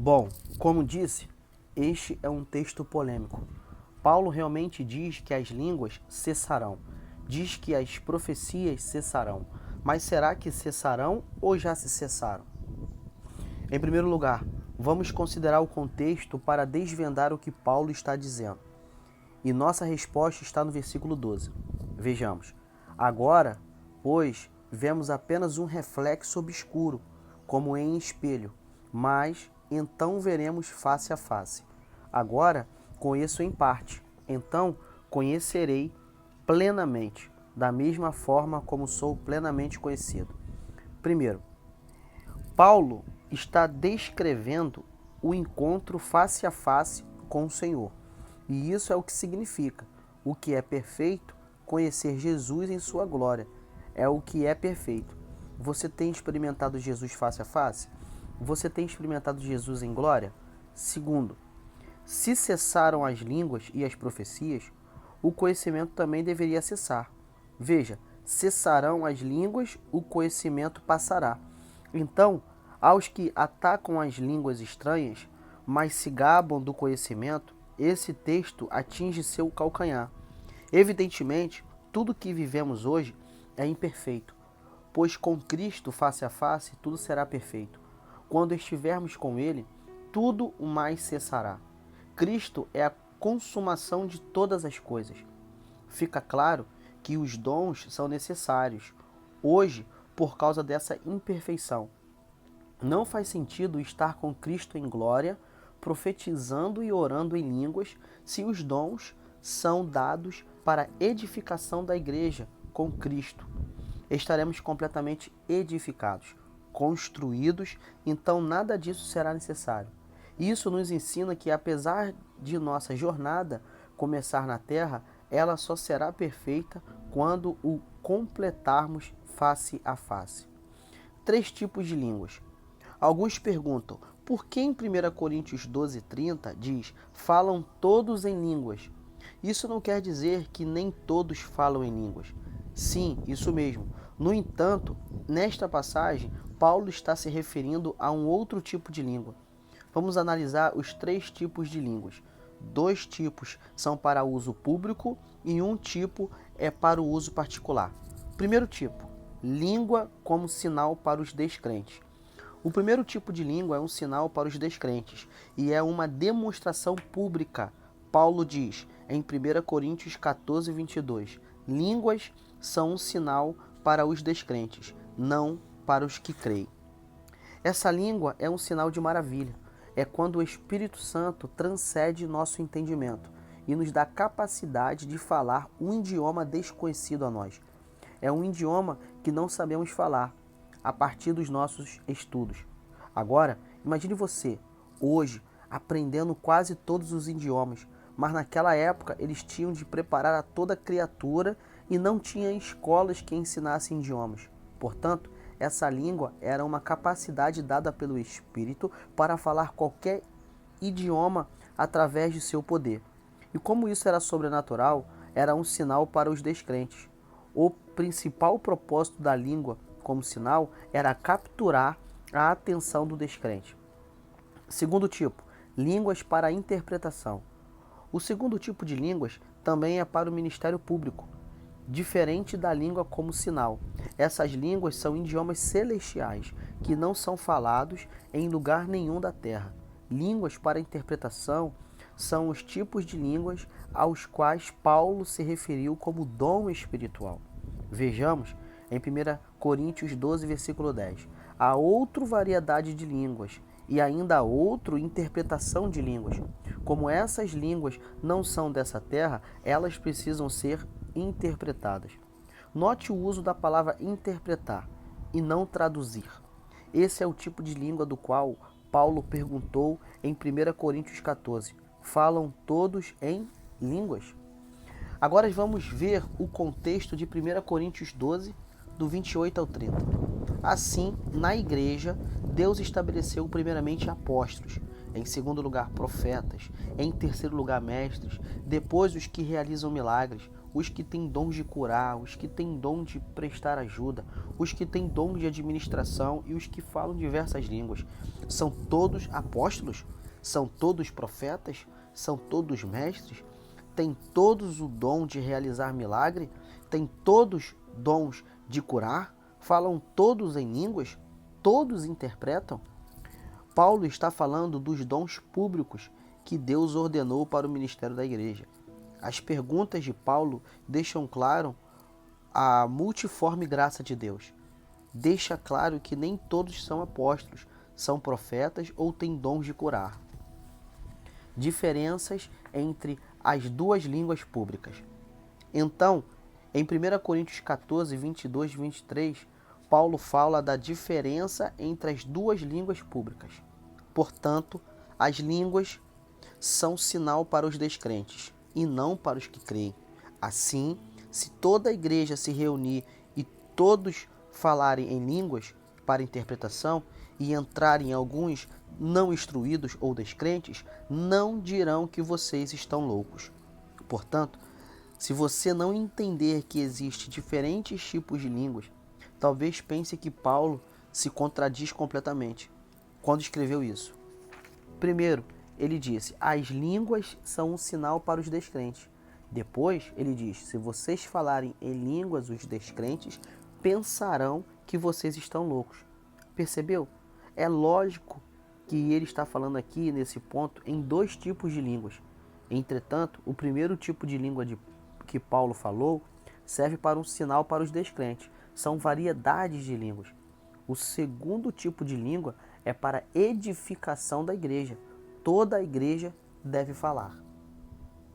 Bom, como disse, este é um texto polêmico. Paulo realmente diz que as línguas cessarão, diz que as profecias cessarão. Mas será que cessarão ou já se cessaram? Em primeiro lugar, vamos considerar o contexto para desvendar o que Paulo está dizendo. E nossa resposta está no versículo 12. Vejamos. Agora, pois, vemos apenas um reflexo obscuro, como em espelho, mas então veremos face a face. Agora conheço em parte, então conhecerei plenamente, da mesma forma como sou plenamente conhecido. Primeiro, Paulo está descrevendo o encontro face a face com o Senhor. E isso é o que significa. O que é perfeito, conhecer Jesus em sua glória. É o que é perfeito. Você tem experimentado Jesus face a face? Você tem experimentado Jesus em glória? Segundo, se cessaram as línguas e as profecias, o conhecimento também deveria cessar. Veja, cessarão as línguas, o conhecimento passará. Então, aos que atacam as línguas estranhas, mas se gabam do conhecimento, esse texto atinge seu calcanhar. Evidentemente, tudo que vivemos hoje é imperfeito, pois com Cristo face a face tudo será perfeito. Quando estivermos com Ele, tudo o mais cessará. Cristo é a consumação de todas as coisas. Fica claro que os dons são necessários hoje por causa dessa imperfeição. Não faz sentido estar com Cristo em glória, profetizando e orando em línguas, se os dons são dados para a edificação da igreja com Cristo. Estaremos completamente edificados, construídos, então nada disso será necessário. Isso nos ensina que, apesar de nossa jornada começar na terra, ela só será perfeita quando o completarmos face a face. 3 tipos de línguas. Alguns perguntam, por que em 1 Coríntios 12:30 diz, falam todos em línguas? Isso não quer dizer que nem todos falam em línguas. Sim, isso mesmo. No entanto, nesta passagem, Paulo está se referindo a um outro tipo de língua. Vamos analisar os 3 tipos de línguas. 2 tipos são para uso público e um tipo é para o uso particular. Primeiro tipo, língua como sinal para os descrentes. O primeiro tipo de língua é um sinal para os descrentes e é uma demonstração pública. Paulo diz em 1 Coríntios 14:22, línguas são um sinal para os descrentes, não para os que creem. Essa língua é um sinal de maravilha. É quando o Espírito Santo transcende nosso entendimento e nos dá capacidade de falar um idioma desconhecido a nós. É um idioma que não sabemos falar a partir dos nossos estudos. Agora, imagine você, hoje, aprendendo quase todos os idiomas, mas naquela época eles tinham de preparar a toda criatura e não tinha escolas que ensinassem idiomas. Portanto, essa língua era uma capacidade dada pelo Espírito para falar qualquer idioma através de seu poder. E como isso era sobrenatural, era um sinal para os descrentes. O principal propósito da língua como sinal era capturar a atenção do descrente. Segundo tipo, línguas para a interpretação. O segundo tipo de línguas também é para o ministério público, diferente da língua como sinal. Essas línguas são idiomas celestiais, que não são falados em lugar nenhum da terra. Línguas para interpretação são os tipos de línguas aos quais Paulo se referiu como dom espiritual. Vejamos em 1 Coríntios 12, versículo 10. Há outra variedade de línguas e ainda há outra interpretação de línguas. Como essas línguas não são dessa terra, elas precisam ser interpretadas. Note o uso da palavra interpretar e não traduzir. Esse é o tipo de língua do qual Paulo perguntou em 1 Coríntios 14. Falam todos em línguas? Agora vamos ver o contexto de 1 Coríntios 12, do 28 ao 30. Assim, na igreja, Deus estabeleceu primeiramente apóstolos, em segundo lugar profetas, em terceiro lugar mestres, depois os que realizam milagres, os que têm dons de curar, os que têm dom de prestar ajuda, os que têm dom de administração e os que falam diversas línguas. São todos apóstolos? São todos profetas? São todos mestres? Têm todos o dom de realizar milagre? Têm todos dons de curar? Falam todos em línguas? Todos interpretam? Paulo está falando dos dons públicos que Deus ordenou para o ministério da igreja. As perguntas de Paulo deixam claro a multiforme graça de Deus. Deixa claro que nem todos são apóstolos, são profetas ou têm dons de curar. Diferenças entre as duas línguas públicas. Então, em 1 Coríntios 14, 22 e 23, Paulo fala da diferença entre as duas línguas públicas. Portanto, as línguas são sinal para os descrentes e não para os que creem. Assim, se toda a igreja se reunir e todos falarem em línguas para interpretação e entrarem alguns não instruídos ou descrentes, não dirão que vocês estão loucos. Portanto, se você não entender que existem diferentes tipos de línguas, talvez pense que Paulo se contradiz completamente quando escreveu isso. Primeiro, ele disse, as línguas são um sinal para os descrentes. Depois, ele diz, se vocês falarem em línguas, os descrentes pensarão que vocês estão loucos. Percebeu? É lógico que ele está falando aqui, nesse ponto, em dois tipos de línguas. Entretanto, o primeiro tipo de língua que Paulo falou serve para um sinal para os descrentes. São variedades de línguas. O segundo tipo de língua é para edificação da igreja. Toda a igreja deve falar.